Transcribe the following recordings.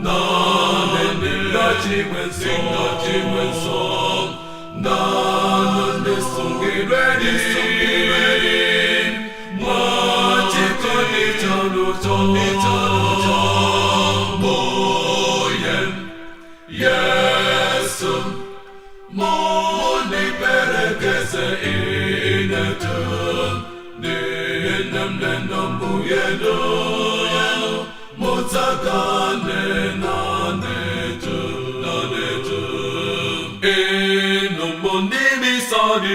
나는 나지면서 나는 내 손길에 마치거니 저루저 모yen 예수 모니 베레게세 이네트 니nemne nom부예도 모자가네 나네트 이놈모니미사님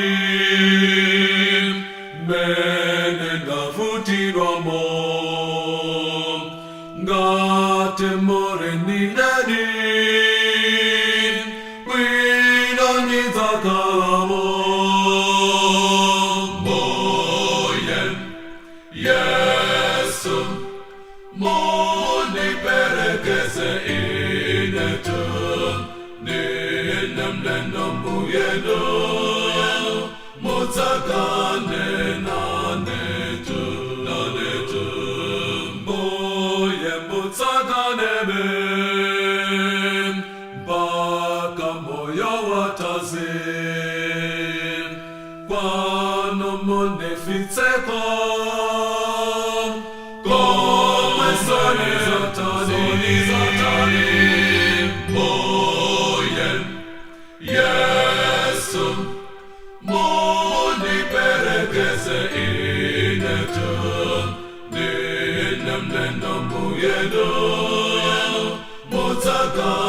메네가 후티로모 가테모레니나님 위너니사카모 모yen 예수 모니 베레게세 이네트 니nemne nom부예도 모자가네 나네트 모예 모자가네멘 바카 모여와타세 과노모네 피체코 come sono satani moyen yesu moni peregese inetu ninemne nombuyedo motaka